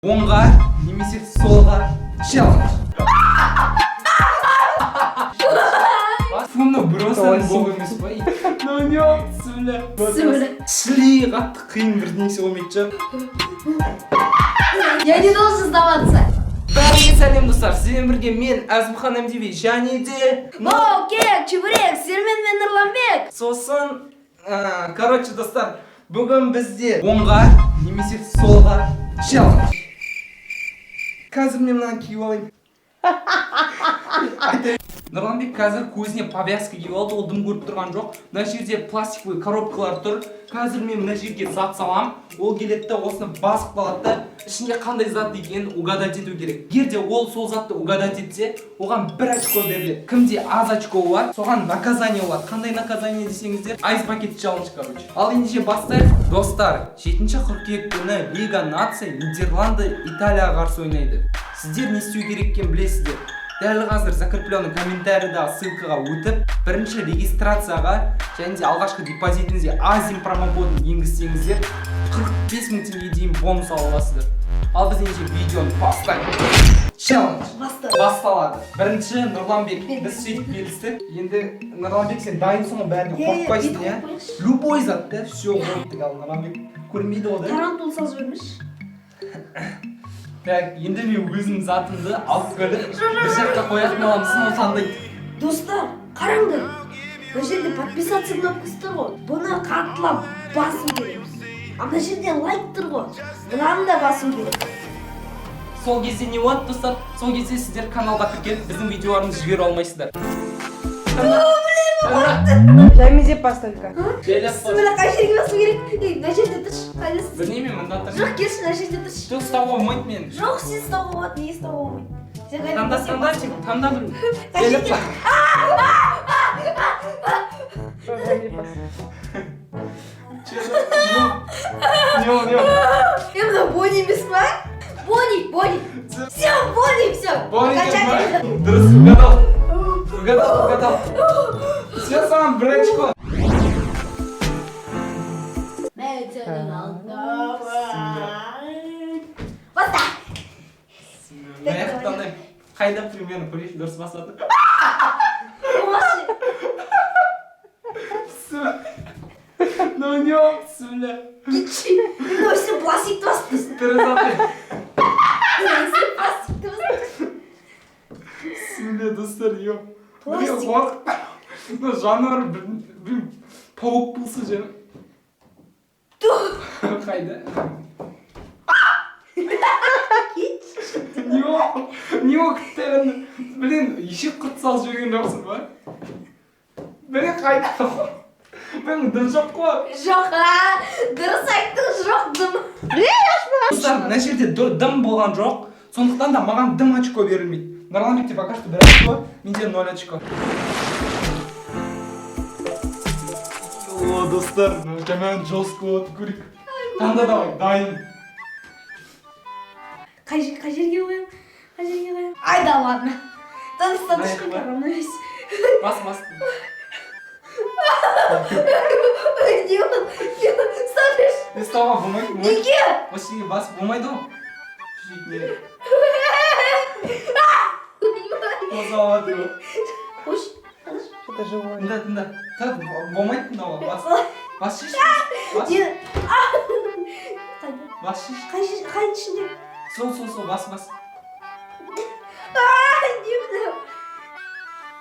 оңға немесе солға челлендж. Фуны бросаң бол емес па? Нонёк, сүлі. Шли қатты қиын бірдеңсе болмайды. Я не должен сдаваться. Бәріңе сәлем достар, сіздермен бірге мен Әзімхан МТV және де Кек, чебурек, Сермен мен Нұрланбек. сосын, короче достар, бүгін бізде оңға немесе солға челлендж. Қазір мен мынаны киіп алайын. Нұрланбек қазір көзіне повязка киіп алды, ол дым көріп тұрған жоқ. Мына жерде пластиковый коробкалар тұр. Қазір мен мына жерге зат салам. Ол келеді де осыны басып қалады. Ішінде қандай зат екенін угадать ету керек. Егер де ол сол затты угадать етсе, оған 1 очко беріледі. Кімде аз очко бар, соған наказание болады. Қандай наказание десеңіздер, айс пакет челлендж, короче. Ал ендеше бастайық. Достар, 7 қыркүйек күні Лига наций Нидерланды Италияға қарсы ойнайды. Сіздер не істеу керек екенін білесіздер. Дәл қазір закрепленный комментарийдағы ссылкаға өтіп, бірінші регистрацияға және де алғашқы депозитіңізге Азим промокодын енгізсеңіздер 45 000 теңге дейін бонус ала аласыздар. Ал біз ендеше видеоны бастайық. Челлендж басталады. Бірінші Нұрланбек, біз сөйтіп келістік. Енді Нұрланбек, сен дайынсың ғой, бәріне қорықпайсың, иә? Любой зат, да, все болды. Ал Нұрланбек көрмейді ғой, да? Тарантул салып жібермеш. Так, енді мен өзім затымды алып келіп, бір жаққа қоятын аламын, ол таңдайды. Достар, қараңдар. Бұл жерде подписаться кнопкасы тұр ғой. Бұны қаттылап басу керекпіз. Ана жерде лайк тұр ғой. Бұнаны да басу керек. Сол кезде не болады, достар? Сол кезде сіздер каналға кіргеніп, біздің видеоларымызды жібере алмайсыздар. Жаймезеп бас только. Мына қай жерге басу керек? Мына жерде тұршы. Қайдасың? Білмеймін, мында тұршы. Жоқ, келші, мына жерде тұршы. Жоқ, ұстауға болмайды мен. Жоқ, сен ұстауға болады, не ұстауға болмайды. Сен қайда Таңда, басу? таңда бір. Қай жерге? Жаймезеп бас. Не. Мына Бонни емес па? Бонни. Все, Бонни, все. Дұрыс, угадал. Все сам, бір очко. Баста. Аяқтан қайда примерно көрейші, дұрыс басады. Нонёк, сүлі. Кетші. Мен өсі пластикті бастысын. Пластикті бастысын. Сүлі, достар, ё. Пластик. Бұл жануар бір пауық болсы жер. Қайда? Не күттігін, білін, ешек құрт салып жүрген жоқсың ба? Білін қайда? Білін, дым жоқ қой. Жоқ, дұрыс айттың, жоқ дым. Достар, мына жерде дым болған жоқ, сондықтан да маған дым очко берілмейді. Нұрланбекте пока что 1 очко, менде 0 очко. О, достар, жаман жостко болады, көрейік. Таңда давай, дайын. Қай жерге қоям? Ай да ладно. Таныстатыш қойған емес. Бас. Не ол? Ставиш? Естауға болмайды. Неге? Осыге бас болмайды ғой. Жүрекіне. Қозалады ғой. Қош, қадыш. Что-то живое. Тыңда. Так, болмайды тыңдауға. Бас шеш. Бас шеш. Қайын ішінде? Сол, бас. Не мынау?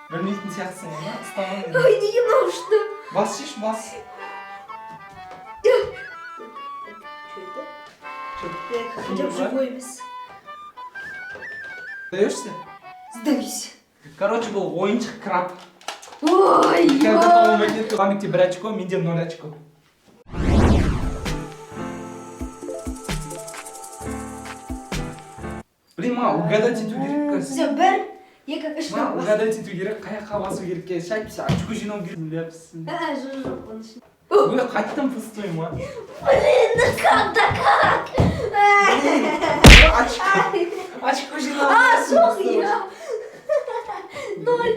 Білмейтін сияқтысың ғой, ұстаған енді. Ой, неге мынау ұшты? Бас шеш, бас. Хотя бы живой емес. Сдаешься? Сдаюсь. Короче, бұл ойыншық краб. Ой, Когда толмайды, Нұрланбекте 1 очко, менде 0 очко. Блин, ма, угадать ету керек қыз. Все, 1, 2, 3, Ма, угадать ету керек, қаяққа басу керек ке, шайпсы, очко жинау керек. Ляпсың. жоқ, оның ішінде. Ой, қайттан пустой, ма. Блин, ну как? Очко жинау. Жоқ, я. 0.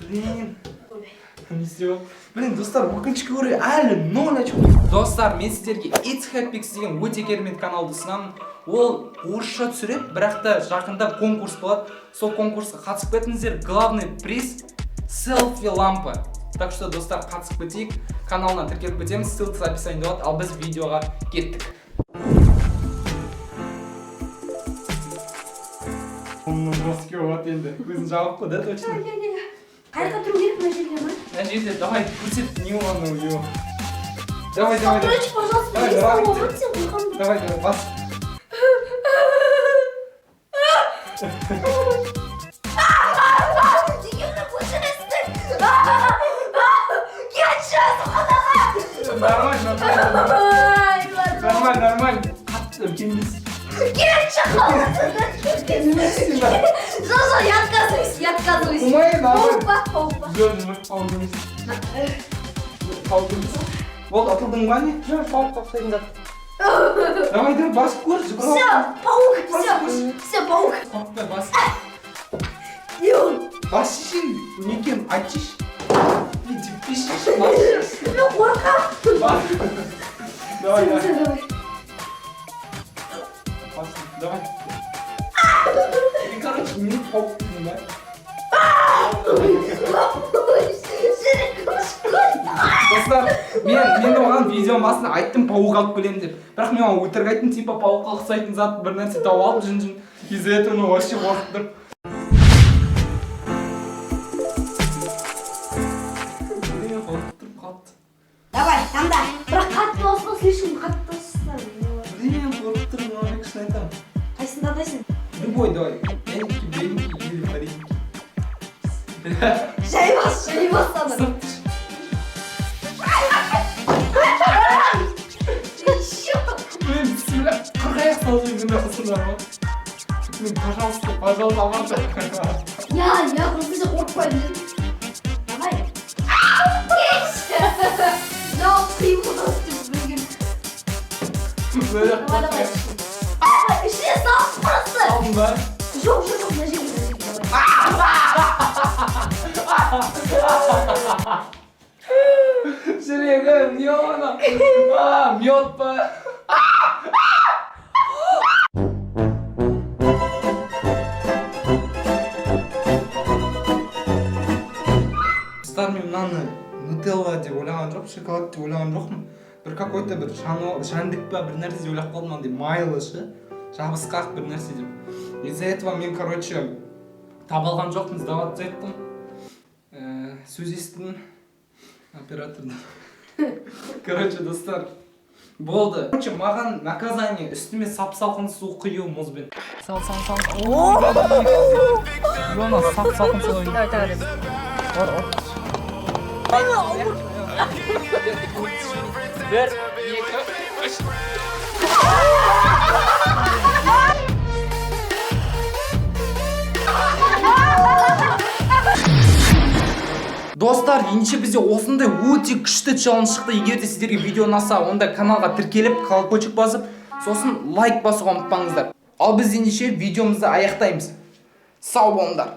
Блин. Не істеу. Блин, достар, өкінішке орай әлі 0 очко. Достар, мен сіздерге It's Happy деген өте керемет каналды ұсынамын. ол орысша түсіреді, бірақ та жақында конкурс болады. Сол конкурсқа қатысып кетіңіздер. Главный приз селфи лампа. Так что достар, қатысып кетейік. Каналына тіркеліп кетеміз. Ссылкасы описаниеде болады. Ал біз видеоға кеттік. Моске болады енді. Көзін жауып қой, да, точно? Қайда тұру керек мына жерге, ма? Мына жерде, давай, көрсет, не оны, не. Давай. Сатырыч, пожалуйста, Давай, не давай. слова, сен қойғанда. Давай, бас. Дегенді көшіресің. Кетші, сұқанаға. Нормально. Қатты үлкенбіз. Кетші, қаласың. Жо, я отказываюсь. Қумай, Опа. Қалдыңыз. Болды, атылдың ба не? Жоқ, пауыққа ұқсайтын зат. Давай, басып көр, жүгір. Все, паук, все, паук. Қорықпай, бас. Не он? Бас шешін, не екен, айтшыш. Иди, пишешь, бас. Мен қорқам. Бас. Давай. Давай. Бас, давай. И, короче, не паук, не да? Достар, мен оған видеоның басында айттым пауық алып келемін деп. Бірақ мен оған өтірік айттым, типа пауыққа ұқсайтын зат бір нәрсе тауып алып жын. Из-за этого вообще қорқып тұрып. Давай, таңда. Бірақ қатты болсын, слишком қатты болсын. Блин, қорқып тұрып, маған кішін айтамын. Қайсын таңдайсың? Любой, давай. Беленький или маленький. Жай бас ана. Блин, бисмилля, қырғаяқ салып жүргенде қысындар ма? Блин, пожалуйста, аманша. Я просто қорқпаймын. Давай. Жалқи просто бүгін. Давай. Ішіне салып просто. Алдың ба? Жоқ, мына жерге. Жүрегім, не оны? Мед па? Достар, мен мынаны нутелла деп ойлаған жоқ, шоколад деп ойлаған жоқпын. Бір какой-то бір жәндік па, бір нәрсе деп ойлап қалдым, андай майлы ше, жабысқақ бір нәрсе деп. Из-за этого мен, короче, таба алған жоқпын, сдаваться еттім. Сөз естідім оператордан. Короче, достар, болды. Короче, маған наказание үстіме сап-салқын су құю мұзбен. Сал. Йона, сап-салқын су құю. Давай. Бір, екі, үш. Достар, ендеше бізде осындай өте күшті челлендж шықты. Егер де сіздерге видео ұнаса, онда каналға тіркеліп, колокольчик басып, сосын лайк басуға ұмытпаңыздар. Ал біз ендеше видеомызды аяқтаймыз. Сау болыңдар.